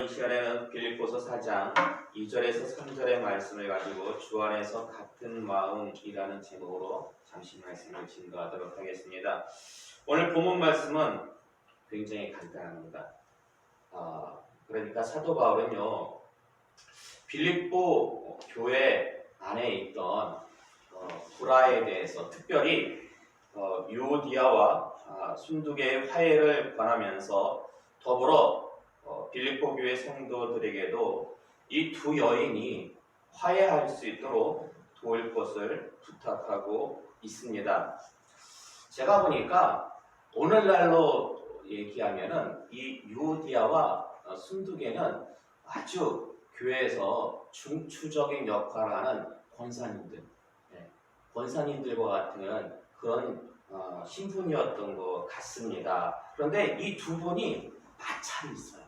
이 시간에는 빌립보서 4장 2절에서 3절의 말씀을 가지고 주 안에서 같은 마음이라는 제목으로 잠시 말씀을 증거하도록 하겠습니다. 오늘 본문 말씀은 굉장히 간단합니다. 그러니까 사도 바울은요, 빌립보 교회 안에 있던 불화에 대해서 특별히 유오디아와 순두개의 화해를 권하면서 더불어 빌립보 교회 성도들에게도 이 두 여인이 화해할 수 있도록 도울 것을 부탁하고 있습니다. 제가 보니까 오늘날로 얘기하면은 이 유오디아와 순두개는 아주 교회에서 중추적인 역할을 하는 권사님들, 권사님들과 같은 그런 신분이었던 것 같습니다. 그런데 이 두 분이 마찰이 있어요.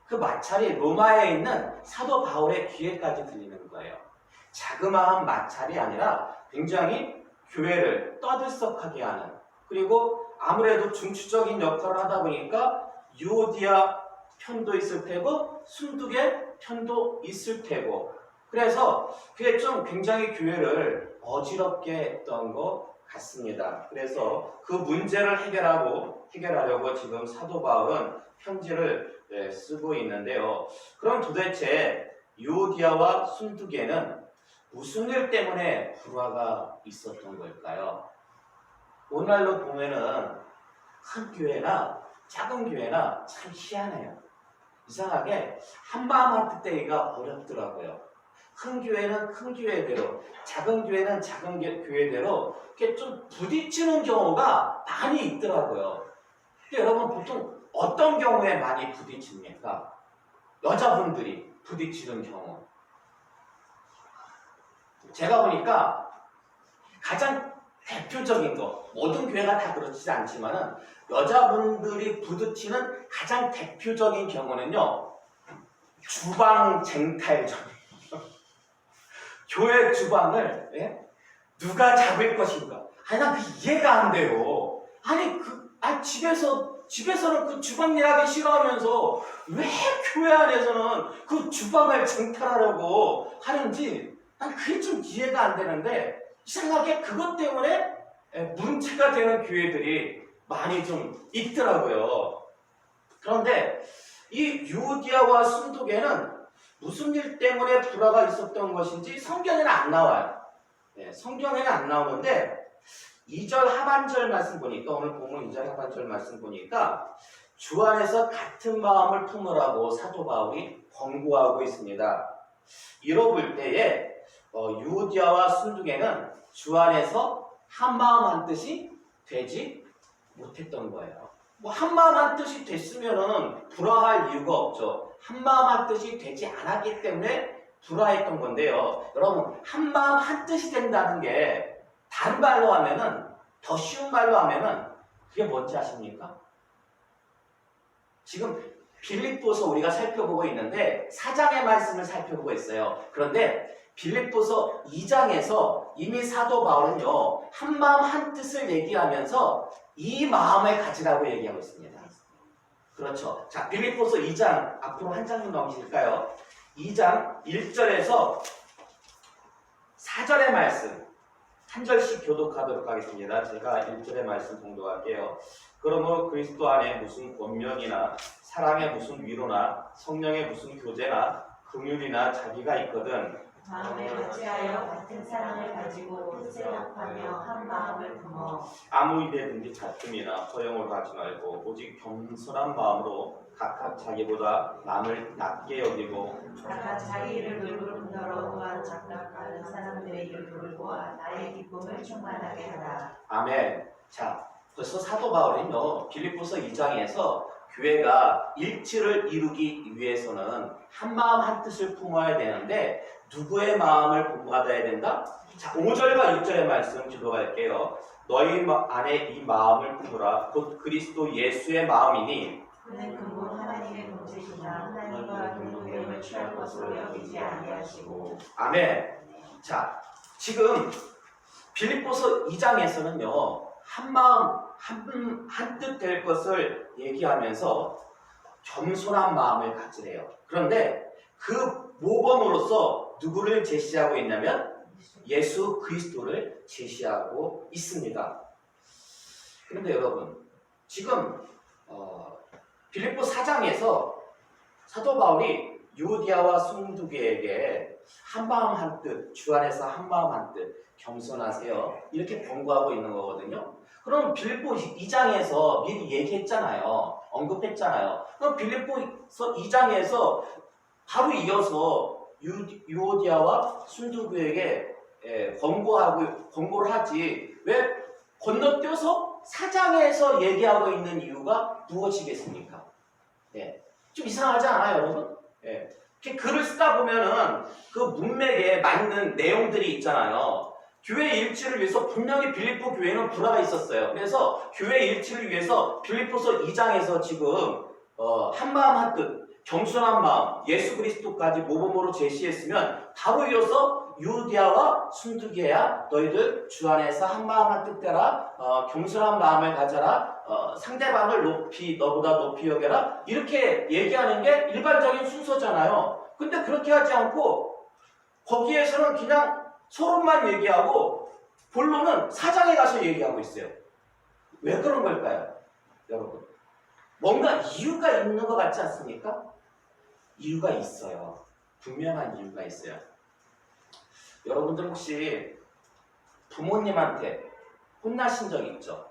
그 마찰이 로마에 있는 사도 바울의 귀에까지 들리는 거예요. 자그마한 마찰이 아니라 굉장히 교회를 떠들썩하게 하는, 그리고 아무래도 중추적인 역할을 하다 보니까 유오디아 편도 있을 테고 순두개 편도 있을 테고, 그래서 그게 좀 굉장히 교회를 어지럽게 했던 것 같습니다. 그래서 그 문제를 해결하려고 지금 사도 바울은 편지를 쓰고 있는데요. 그럼 도대체 유오디아와 순두개는 무슨 일 때문에 불화가 있었던 걸까요? 오늘날로 보면은 큰 교회나 작은 교회나 참 희한해요. 이상하게 한마음 한뜻되기가 어렵더라고요. 큰 교회는 큰 교회대로, 작은 교회는 작은 교회대로 이렇게 좀 부딪히는 경우가 많이 있더라고요. 근데 여러분, 보통 어떤 경우에 많이 부딪힙니까? 여자분들이 부딪히는 경우. 제가 보니까 가장 대표적인 거, 모든 교회가 다 그렇지 않지만은 여자분들이 부딪히는 가장 대표적인 경우는요, 주방 쟁탈전이에요. 교회 주방을 누가 잡을 것인가? 난 그 이해가 안 돼요. 집에서는 그 주방 일하기 싫어하면서 왜 교회 안에서는 그 주방을 쟁탈하려고 하는지 난 그게 좀 이해가 안 되는데, 이상하게 그것 때문에 문제가 되는 교회들이 많이 좀 있더라고요. 그런데 이 유오디아와 순두개는 무슨 일 때문에 불화가 있었던 것인지 성경에는 안 나와요. 성경에는 안 나오는데 2절 하반절 말씀 보니까, 오늘 본문 2절 하반절 말씀 보니까 주 안에서 같은 마음을 품으라고 사도 바울이 권고하고 있습니다. 이로 볼 때에 유오디아와 순두개는 주 안에서 한 마음 한 뜻이 되지 못했던 거예요. 한 마음 한 뜻이 됐으면은 불화할 이유가 없죠. 한 마음 한 뜻이 되지 않았기 때문에 불화했던 건데요. 여러분, 한 마음 한 뜻이 된다는 게 다른 말로 하면은, 더 쉬운 말로 하면은 그게 뭔지 아십니까? 지금 빌립보서 우리가 살펴보고 있는데 4장의 말씀을 살펴보고 있어요. 그런데 빌립보서 2장에서 이미 사도 바울은요, 한 마음 한 뜻을 얘기하면서 이 마음을 가지라고 얘기하고 있습니다. 그렇죠. 자, 빌립보서 2장 앞으로 한 장만 넘기실까요? 2장 1절에서 4절의 말씀 한 절씩 교독하도록 하겠습니다. 제가 1절의 말씀 공독할게요. 그러므로 그리스도 안에 무슨 권면이나 사랑의 무슨 위로나 성령의 무슨 교제나 긍휼이나 자비가 있거든 마음에 어찌하여 같은 사랑을 가지고 뜻을 합하며 한 마음을 품어 아무 일에든지 다툼이나 허영을 하지 말고 오직 겸손한 마음으로 각각 자기보다 남을 낮게 여기고 각각 자기 일을 돌볼 뿐더러 또한 각각 다른 사람들의 일을 돌보아 나의 기쁨을 충만하게 하라. 아멘. 자, 벌써 사도 바울은요, 빌립보서 2장에서 교회가 일치를 이루기 위해서는 한 마음 한 뜻을 품어야 되는데 누구의 마음을 본받아야 된다? 자, 5절과 6절의 말씀 기도할게요. 너희 안에 이 마음을 품으라. 곧 그리스도 예수의 마음이니 그는 근본 하나님의 본체시나 하나님과 동등됨을 취할 것으로 여기지 아니하시고. 아멘. 자, 지금 빌립보서 2장에서는요, 한 마음 한 뜻 될 것을 얘기하면서 겸손한 마음을 가지래요. 그런데 그 모범으로서 누구를 제시하고 있냐면 예수 그리스도를 제시하고 있습니다. 그런데 여러분, 지금 빌립보 4장에서 사도 바울이 유오디아와 순두계에게 한마음 한뜻, 주 안에서 한마음 한뜻 겸손하세요, 이렇게 권고하고 있는 거거든요. 그럼 빌립보 2장에서 미리 얘기했잖아요. 언급했잖아요. 그럼 빌립보서 2장에서 바로 이어서 유오디아와 순두교에게 권고를 하지, 왜 건너뛰어서 4장에서 얘기하고 있는 이유가 무엇이겠습니까? 좀 이상하지 않아요, 여러분? 이렇게 글을 쓰다 보면은 그 문맥에 맞는 내용들이 있잖아요. 교회 일치를 위해서 분명히 빌립보 교회는 불화가 있었어요. 그래서 교회 일치를 위해서 빌립보서 2장에서 지금 한마음 한뜻 겸손한 마음 예수 그리스도까지 모범으로 제시했으면 바로 이어서 유디아와 순두계야, 너희들 주 안에서 한마음 한뜻대라, 겸손한 마음을 가져라, 상대방을 너보다 높이 여겨라, 이렇게 얘기하는 게 일반적인 순서잖아요. 근데 그렇게 하지 않고 거기에서는 그냥 서로만 얘기하고 본론은 4장에 가서 얘기하고 있어요. 왜 그런 걸까요, 여러분? 뭔가 이유가 있는 것 같지 않습니까? 이유가 있어요. 분명한 이유가 있어요. 여러분들 혹시 부모님한테 혼나신 적 있죠?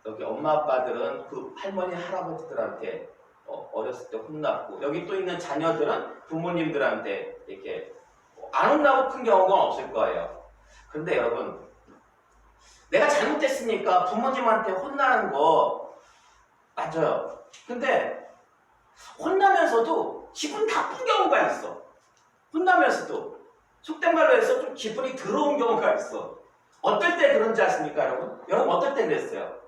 여기 엄마 아빠들은 그 할머니 할아버지들한테 어렸을 때 혼났고, 여기 또 있는 자녀들은 부모님들한테 이렇게 안 혼나고 큰 경우가 없을 거예요. 그런데 여러분, 내가 잘못했으니까 부모님한테 혼나는 거 맞아요. 근데 혼나면서도 기분 나쁜 경우가 있어. 혼나면서도 속된 말로 해서 좀 기분이 더러운 경우가 있어. 어떨 때 그런지 아십니까, 여러분? 여러분 어떨 때 그랬어요?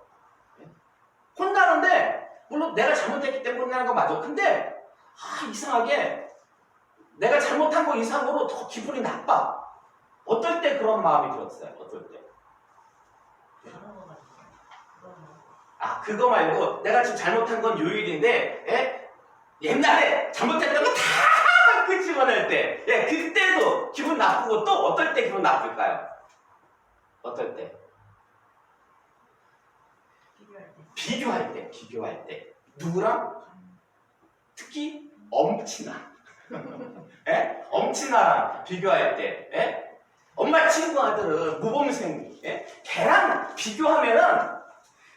혼나는데 물론 내가 잘못했기 때문에 혼나는 거 맞아. 근데 이상하게 내가 잘못한 거 이상으로 더 기분이 나빠. 어떨 때 그런 마음이 들었어요? 어떨 때? 그거 말고 내가 지금 잘못한 건 요일인데 옛날에 잘못했던 거 다 끄집어낼 때, 그때도 기분 나쁘고, 또 어떨 때 기분 나쁠까요? 어떨 때? 비교할 때. 누구랑? 특히 엄친아. 엄친아랑 비교할 때. 엄마 친구 아들은 모범생이, 걔랑 비교하면은,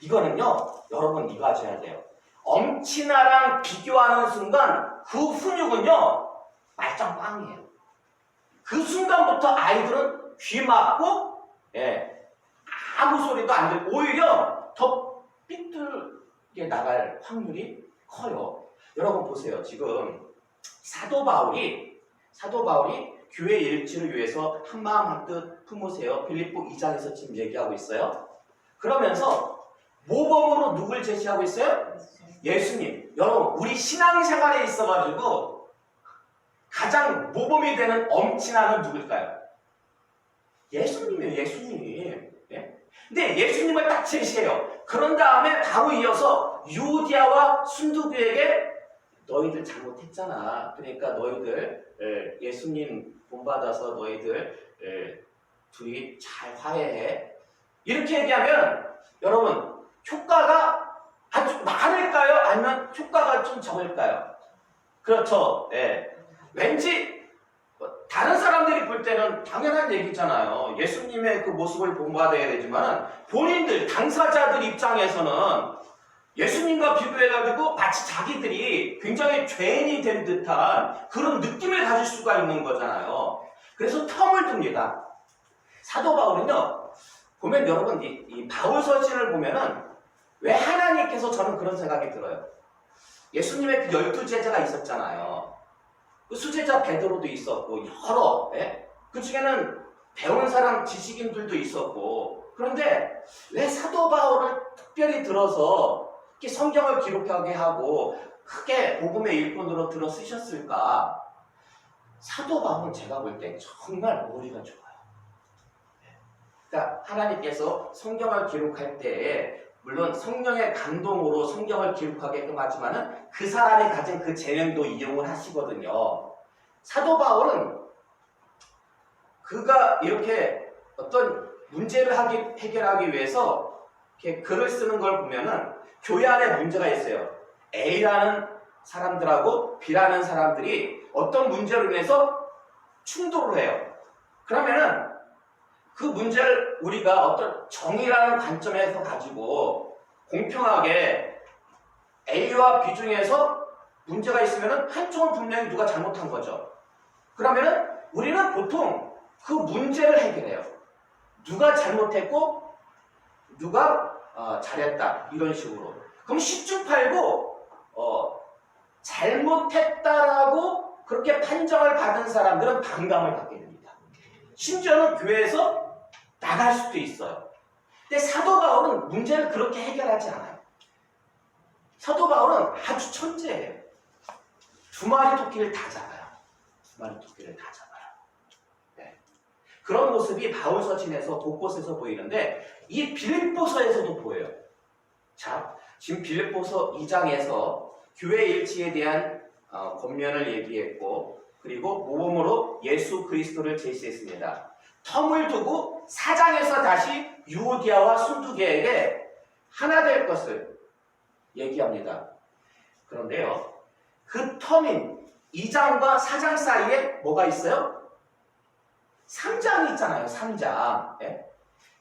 이거는요, 여러분 이거 아셔야 돼요. 엄친아랑 비교하는 순간 그 훈육은요 말짱 꽝이에요. 그 순간부터 아이들은 귀 막고 아무 소리도 안 들고 오히려 더 삐뚤게 나갈 확률이 커요. 여러분 보세요. 지금 사도 바울이 교회 일치를 위해서 한마음 한뜻 품으세요, 빌립보 2장에서 지금 얘기하고 있어요. 그러면서 모범으로 누굴 제시하고 있어요? 예수님. 여러분, 우리 신앙생활에 있어가지고 가장 모범이 되는 엄친아는 누굴까요? 예수님이에요. 예수님. 근데 예수님을 딱 제시해요. 그런 다음에 바로 이어서 유디아와 순두교에게 너희들 잘못했잖아. 그러니까 너희들 예수님 본받아서 너희들 둘이 잘 화해해. 이렇게 얘기하면 여러분 효과가 아주 많을까요? 아니면 효과가 좀 적을까요? 그렇죠. 왠지 다른 사람들이 볼 때는 당연한 얘기잖아요. 예수님의 그 모습을 본받아야 되지만 본인들, 당사자들 입장에서는 예수님과 비교해가지고 마치 자기들이 굉장히 죄인이 된 듯한 그런 느낌을 가질 수가 있는 거잖아요. 그래서 텀을 둡니다. 사도 바울은요, 보면 여러분 이 바울 서신을 보면은 왜 하나님께서, 저는 그런 생각이 들어요. 예수님의 그 12제자가 있었잖아요. 그 수제자 베드로도 있었고 여러 그 중에는 배운 사람 지식인들도 있었고, 그런데 왜 사도 바울을 특별히 들어서 이렇게 성경을 기록하게 하고 크게 복음의 일꾼으로 들어 쓰셨을까? 사도 바울은 제가 볼 때 정말 머리가 좋아요. 그러니까 하나님께서 성경을 기록할 때에 물론 성령의 감동으로 성경을 기록하게끔 하지만은 그 사람이 가진 그 재능도 이용을 하시거든요. 사도 바울은 그가 이렇게 어떤 문제를 해결하기 위해서 이렇게 글을 쓰는 걸 보면은 교회 안에 문제가 있어요. A라는 사람들하고 B라는 사람들이 어떤 문제로 인해서 충돌을 해요. 그러면은 그 문제를 우리가 어떤 정의라는 관점에서 가지고 공평하게 A와 B 중에서 문제가 있으면은 한쪽은 분명히 누가 잘못한 거죠. 그러면은 우리는 보통 그 문제를 해결해요. 누가 잘못했고 누가 잘했다 이런 식으로. 그럼 10중 8구 잘못했다라고 그렇게 판정을 받은 사람들은 반감을 갖게 됩니다. 심지어는 교회에서 나갈 수도 있어요. 근데 사도 바울은 문제를 그렇게 해결하지 않아요. 사도 바울은 아주 천재예요. 두 마리 토끼를 다 잡아요. 두 마리 토끼를 다 잡아요. 네. 그런 모습이 바울 서신에서 곳곳에서 보이는데 이 빌립보서에서도 보여요. 자, 지금 빌립보서 2장에서 교회 일치에 대한 권면을 얘기했고 그리고 모범으로 예수 그리스도를 제시했습니다. 텀을 두고 4장에서 다시 유오디아와 순두개에게 하나 될 것을 얘기합니다. 그런데요, 그 텀인 2장과 4장 사이에 뭐가 있어요? 3장이 있잖아요. 3장. 네?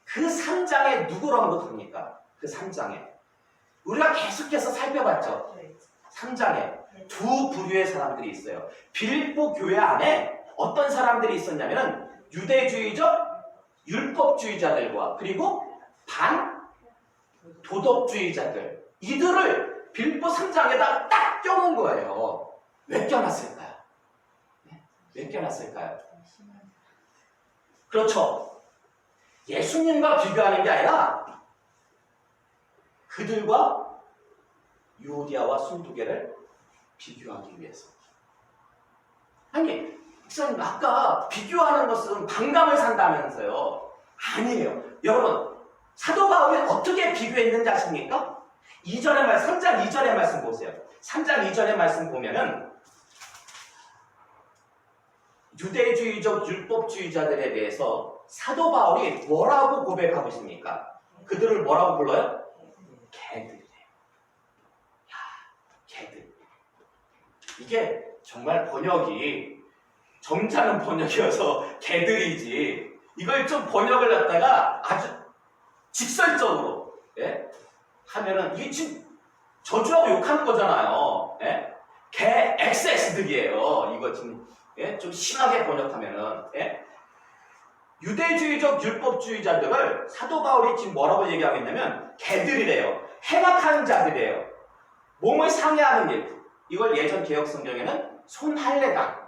그 3장에 누구를 언급합니까? 그 3장에 우리가 계속해서 살펴봤죠. 3장에 두 부류의 사람들이 있어요. 빌립보 교회 안에 어떤 사람들이 있었냐면은 유대주의적 율법주의자들과 그리고 반도덕주의자들, 이들을 빌립보 3장에다 딱 껴놓은 거예요. 왜 껴놨을까요? 왜 껴놨을까요? 그렇죠. 예수님과 비교하는 게 아니라 그들과 유오디아와 순두개를 비교하기 위해서. 아니, 목사님 아까 비교하는 것은 반감을 산다면서요. 아니에요. 여러분, 사도 바울이 어떻게 비교했는지 아십니까? 2절의 말씀, 3장 2절의 말씀 보세요. 3장 2절의 말씀 보면은 유대주의적 율법주의자들에 대해서 사도 바울이 뭐라고 고백하고 있습니까? 그들을 뭐라고 불러요? 개들이래요. 야, 개들. 이게 정말 번역이 점잖은 번역이어서 개들이지, 이걸 좀 번역을 갖다가 아주 직설적으로 하면은 이게 지금 저주하고 욕하는 거잖아요. 개 XX들이에요. 이거 지금 좀 심하게 번역하면은 유대주의적 율법주의자들을 사도 바울이 지금 뭐라고 얘기하고 있냐면 개들이래요. 행악하는 자들이에요. 몸을 상해하는 일. 이걸 예전 개혁 성경에는 손할례당.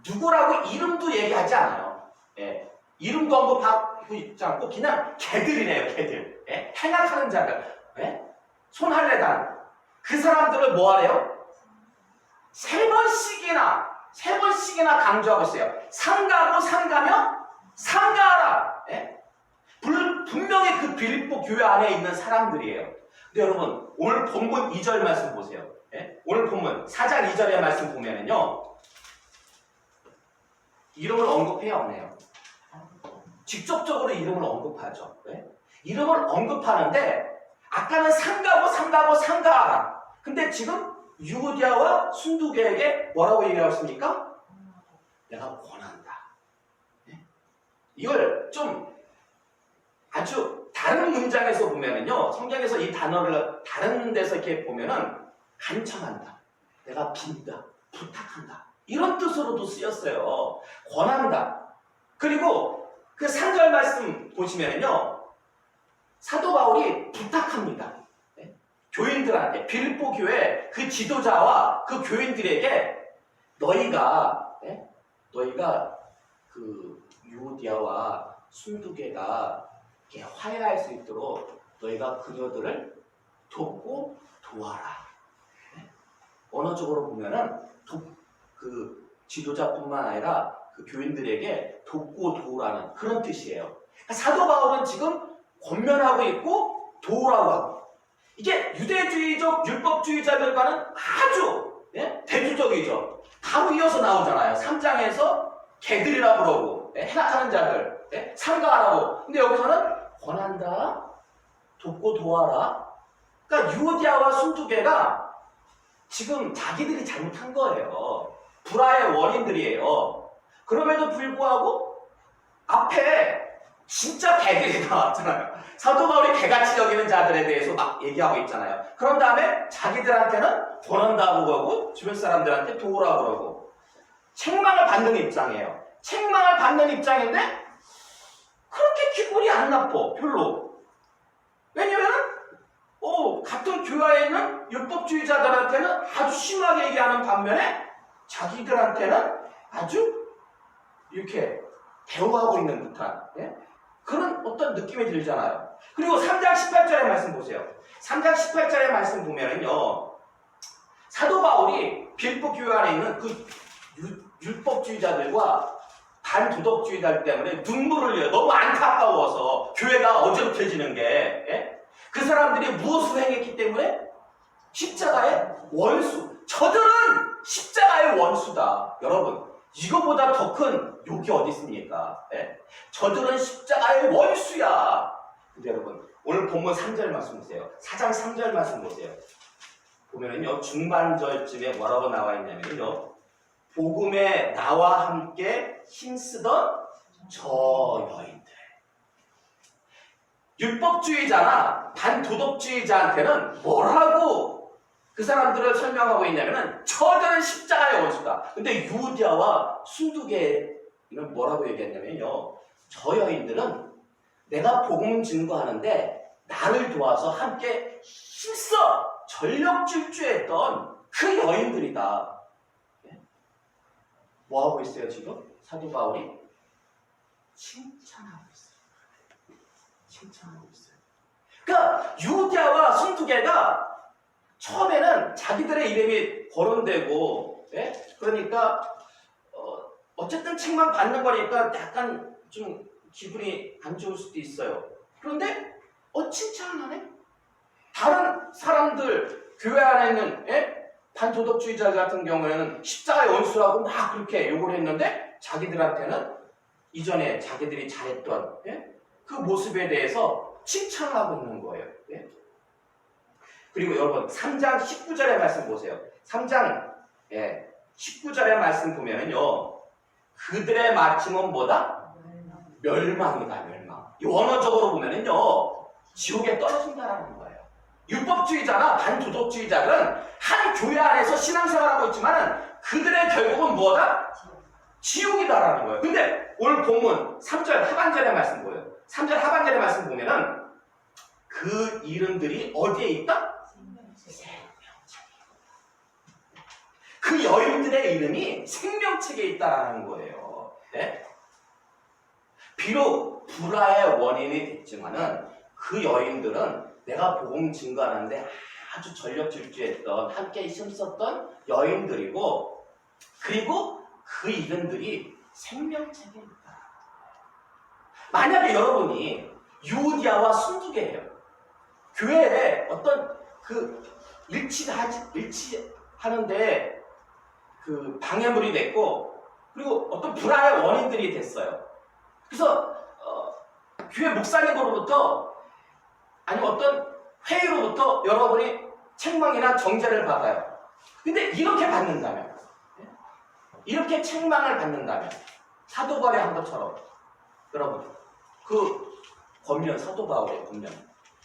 누구라고 이름도 얘기하지 않아요. 이름도 언급하고 있지 않고 그냥 개들이래요. 개들. 행악하는 자들. 손할례당. 그 사람들을 뭐 하래요? 세 번씩이나 강조하고 있어요. 상가고 상가며 상가하라. 분명히 그 빌립보 교회 안에 있는 사람들이에요. 근데 여러분, 오늘 본문 2절 말씀 보세요. 오늘 본문 4장 2절의 말씀 보면은요, 이름을 언급해요, 안 해요? 직접적으로 이름을 언급하죠. 이름을 언급하는데 아까는 상가고 상가하라. 근데 지금 유오디아와 순두개에게 뭐라고 얘기하고 있습니까? 내가 권한다. 이걸 좀 아주 다른 문장에서 보면은요, 성경에서 이 단어를 다른 데서 이렇게 보면은 간청한다, 내가 빈다, 부탁한다, 이런 뜻으로도 쓰였어요. 권한다. 그리고 그 3절 말씀 보시면은요, 사도 바울이 부탁합니다. 교인들한테, 빌립보 교회 그 지도자와 그 교인들에게 너희가 그 유오디아와 순두개가 이렇게 화해할 수 있도록 너희가 그녀들을 돕고 도와라. 언어적으로 보면은 그 지도자뿐만 아니라 그 교인들에게 돕고 도우라는 그런 뜻이에요. 그러니까 사도 바울은 지금 권면하고 있고 도우라고 하고, 이게 유대주의적 율법주의자들과는 아주 대조적이죠. 바로 이어서 나오잖아요. 3장에서 개들이라고 그러고 해악하는 자들 삼가하라고. 근데 여기서는 권한다, 돕고 도와라. 그러니까 유오디아와 순두개가 지금 자기들이 잘못한 거예요. 불화의 원인들이에요. 그럼에도 불구하고 앞에 진짜 개들이 나왔잖아요. 사도 바울이 개같이 여기는 자들에 대해서 막 얘기하고 있잖아요. 그런 다음에 자기들한테는 권한다고 그러고 주변 사람들한테 도우라고 그러고, 책망을 받는 입장이에요. 책망을 받는 입장인데 그렇게 기분이 안 나빠 별로. 왜냐면은 같은 교회에 있는 율법주의자들한테는 아주 심하게 얘기하는 반면에 자기들한테는 아주 이렇게 대우하고 있는 듯한 그런 어떤 느낌이 들잖아요. 그리고 3장 18절의 말씀 보세요. 3장 18절의 말씀 보면은요, 사도 바울이 빌립보 교회 안에 있는 그 율법주의자들과 반도덕주의자들 때문에 눈물을 흘려요. 너무 안타까워서 교회가 어지럽혀지는 게. 그 사람들이 무엇을 행했기 때문에? 십자가의 원수. 저들은 십자가의 원수다. 여러분, 이거보다 더 큰 욕이 어디 있습니까? 저들은 십자가의 원수야. 근데 여러분, 오늘 본문 3절 말씀 보세요. 4장 3절 말씀 보세요. 보면은요, 중반절쯤에 뭐라고 나와 있냐면요, 복음에 나와 함께 힘쓰던 저 여인들. 율법주의자나 반도덕주의자한테는 뭐라고 그 사람들을 설명하고 있냐면은 저들은 십자가의 원수다. 근데 유오디아와 순두개는 뭐라고 얘기했냐면요, 저 여인들은 내가 복음 증거하는데 나를 도와서 함께 힘써 전력 질주했던 그 여인들이다. 뭐 하고 있어요 지금? 사도 바울이 칭찬하고 있어요. 칭찬하고 있어요. 그러니까 유오디아와 순두개가 처음에는 자기들의 이름이 거론되고, 그러니까 어쨌든 책망 받는 거니까 약간 좀 기분이 안 좋을 수도 있어요. 그런데 칭찬을 하네? 다른 사람들 교회 안에 있는 반도덕주의자 같은 경우에는 십자가의 원수라고 막 그렇게 욕을 했는데 자기들한테는 이전에 자기들이 잘했던 그 모습에 대해서 칭찬하고 있는 거예요. 그리고 여러분 3장 19절의 말씀 보세요. 3장 19절의 말씀 보면은요, 그들의 마침은 뭐다? 멸망이다. 멸망. 이 원어적으로 보면은요, 지옥에 떨어진다라는 거예요. 율법주의자나 반도덕주의자들은 한 교회 안에서 신앙생활하고 있지만 그들의 결국은 뭐다? 지옥이다라는 거예요. 근데 오늘 본문 3절 하반절의 말씀 보여요. 3절 하반절의 말씀 보면은 그 이름들이 어디에 있다? 그 여인들의 이름이 생명책에 있다라는 거예요. 비록 불화의 원인이 됐지만은 그 여인들은 내가 복음 증거하는데 아주 전력 질주했던, 함께 힘썼던 여인들이고, 그리고 그 이름들이 생명책에 있다. 만약에 여러분이 유오디아와 순두개예요. 교회에 어떤 일치하는데 그 방해물이 됐고, 그리고 어떤 불화의 원인들이 됐어요. 그래서 교회 목사님으로부터 아니면 어떤 회의로부터 여러분이 책망이나 정죄를 받아요. 근데 이렇게 받는다면, 이렇게 책망을 받는다면, 사도 바울이 한 것처럼 여러분 그 권면, 사도 바울의 권면,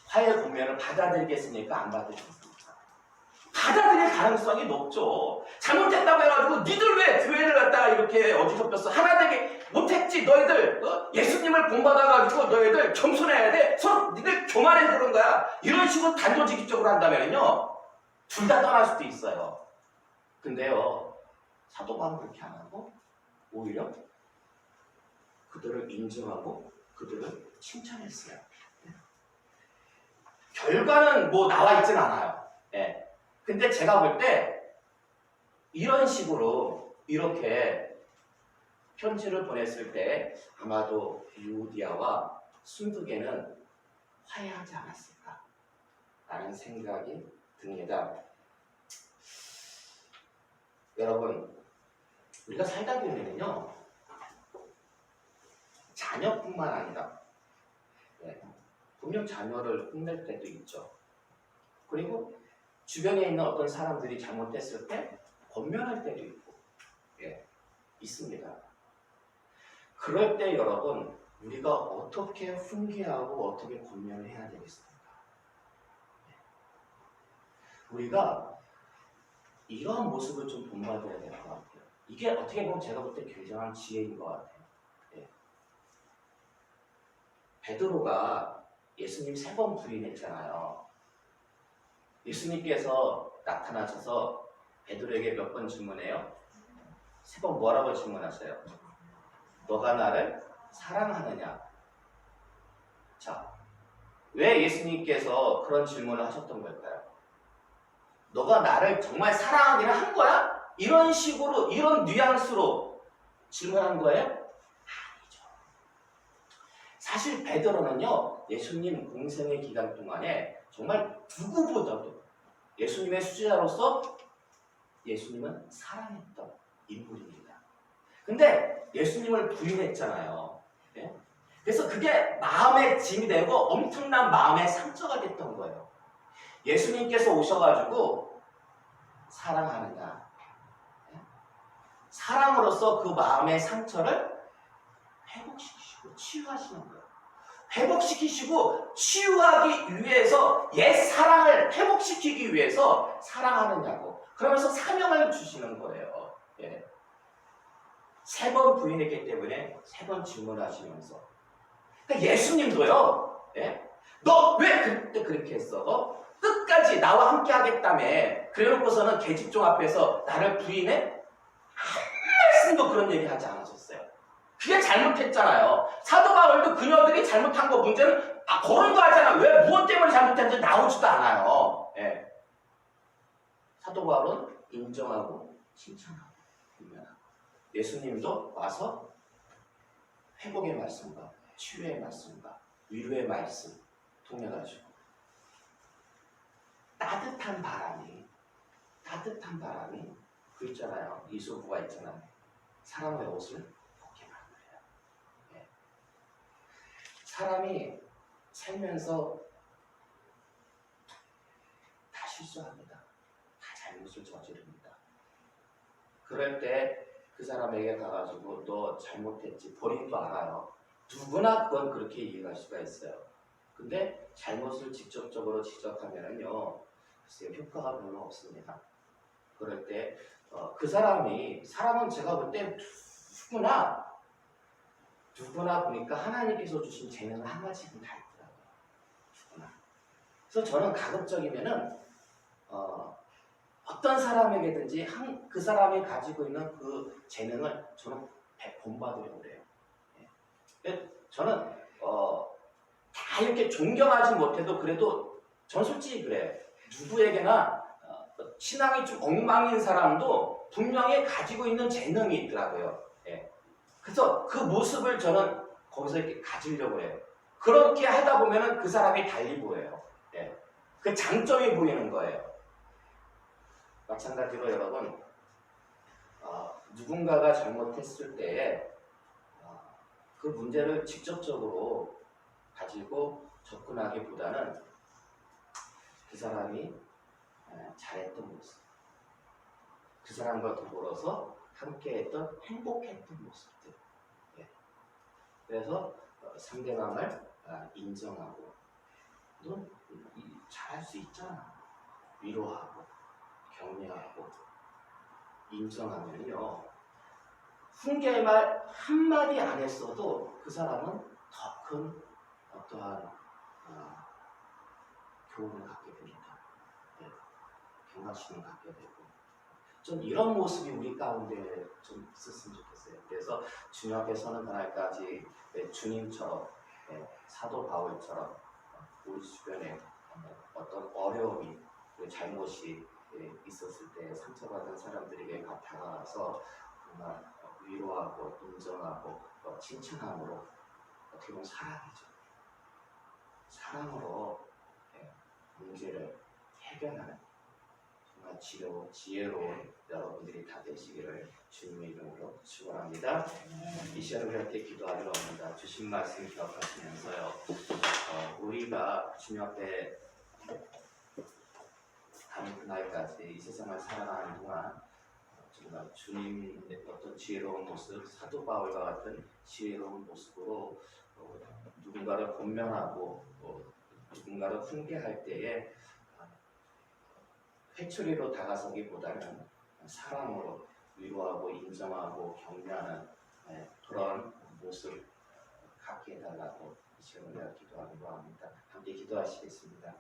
화해 권면을 받아들이겠습니까? 안 받아들이겠습니까? 받아들일 가능성이 높죠. 잘못했다고 해가지고 니들 왜 교회를 갖다가 이렇게 어지럽혔어? 하나 되게 못했지. 너희들 예수님을 본받아가지고 너희들 겸손해야 돼. 서로 니들 교만해서 그런 거야. 이런 식으로 단도직입적으로 한다면요, 둘 다 떠날 수도 있어요. 근데요, 사도 바울은 그렇게 안 하고 오히려 그들을 인정하고 그들을 칭찬했어요. 결과는 뭐 나와 있진 않아요. 근데 제가 볼 때 이런 식으로 이렇게 편지를 보냈을 때 아마도 유오디아와 순두개는 화해하지 않았을까? 라는 생각이 듭니다. 여러분, 우리가 살다 보면요, 자녀뿐만 아니라, 분명 자녀를 혼낼 때도 있죠. 그리고 주변에 있는 어떤 사람들이 잘못했을 때 권면할 때도 있고, 있습니다. 그럴 때 여러분, 우리가 어떻게 훈계하고 어떻게 권면을 해야 되겠습니까? 우리가 이러한 모습을 좀 본받아야 될 것 같아요. 이게 어떻게 보면 제가 볼 때 굉장한 지혜인 것 같아요. 베드로가 예수님 3번 부인했잖아요. 예수님께서 나타나셔서 베드로에게 몇 번 질문해요? 3번 뭐라고 질문하세요? 너가 나를 사랑하느냐? 자, 왜 예수님께서 그런 질문을 하셨던 걸까요? 너가 나를 정말 사랑하기를 한 거야? 이런 식으로, 이런 뉘앙스로 질문한 거예요? 아니죠. 사실 베드로는요, 예수님 공생의 기간 동안에 정말 누구보다도 예수님의 수제자로서 예수님은 사랑했던 인물입니다. 근데 예수님을 부인했잖아요. 네? 그래서 그게 마음의 짐이 되고 엄청난 마음의 상처가 됐던 거예요. 예수님께서 오셔가지고 사랑하느냐, 사랑으로서 그 마음의 상처를 회복시키시고 치유하시는 거예요. 회복시키시고 치유하기 위해서 옛 사랑을 회복시키기 위해서 사랑하느냐고 그러면서 사명을 주시는 거예요. 3번 부인했기 때문에 3번 질문하시면서, 그러니까 예수님도요, 너 왜 그때 그렇게 했어? 끝까지 나와 함께 하겠다며 그래놓고서는 계집종 앞에서 나를 부인해? 한 말씀도 그런 얘기 하지 않으셨어요. 그게 잘못했잖아요. 사도 바울도 그녀들이 잘못한 거 문제는 거론도 하잖아. 왜 무엇 때문에 잘못했는지 나오지도 않아요. 사도 바울은 인정하고 칭찬하고 분명하고, 예수님도 와서 회복의 말씀과 치유의 말씀과 위로의 말씀 통해가지고 따뜻한 바람이 그 있잖아요. 이소부가 있잖아요. 사람의 옷을 벗게 만들어요. 사람이 살면서 다 실수합니다. 다 잘못을 저지릅니다. 그럴 때 그 사람에게 가가지고 너 잘못했지, 본인도 알아요. 누구나 그건 그렇게 이해할 수가 있어요. 근데 잘못을 직접적으로 지적하면은요, 글쎄요, 효과가 별로 없습니다. 그럴 때 그 사람은 제가 볼 때 누구나 보니까 하나님께서 주신 재능은 한 가지는 다 있더라고요. 누구나. 그래서 저는 가급적이면은 어떤 사람에게든지 그 사람이 가지고 있는 그 재능을 저는 본받으려고 그래요. 저는 다 이렇게 존경하지 못해도 그래도 전 솔직히 그래요. 누구에게나 신앙이 좀 엉망인 사람도 분명히 가지고 있는 재능이 있더라고요. 그래서 그 모습을 저는 거기서 이렇게 가지려고 해요. 그렇게 하다 보면은 그 사람이 달리 보여요. 그 장점이 보이는 거예요. 마찬가지로 여러분, 누군가가 잘못했을 때에 그 문제를 직접적으로 가지고 접근하기보다는 그 사람이 잘했던 모습, 그 사람과 더불어서 함께했던 행복했던 모습들, 그래서 상대방을 인정하고 넌 잘할 수 있잖아, 위로하고 격려하고 인정하면요, 훈계의 말 한마디 안 했어도 그 사람은 더 큰 어떠한 교훈을 갖게 됩니다. 경각심을 갖게 되고, 좀 이런 모습이 우리 가운데 좀 있었으면 좋겠어요. 그래서 주님 앞에 서는 그날까지 주님처럼, 사도 바울처럼 우리 주변에 어떤 어려움이, 잘못이 있었을 때 상처받은 사람들에게 다가가서 정말 위로하고 인정하고 칭찬함으로 어떻게 보면 사랑이죠. 사랑으로 문제를 해결하는 정말 지혜로운 여러분들이 다 되시기를 주님의 이름으로 축원합니다. 이 시간 우리 함께 기도하기로 합니다. 주신 말씀 기억하시면서요. 우리가 주님 앞에 가는 그날까지 이 세상을 살아가는 동안 정말 주님의 어떤 지혜로운 모습, 사도 바울과 같은 지혜로운 모습으로 누군가를 권면하고 누군가를 훈계할 때에 회초리로 다가서기보다는 사랑으로 위로하고 인정하고 격려하는 그런 모습 갖게 해달라고 이 시간에 기도하기로 합니다. 함께 기도하시겠습니다.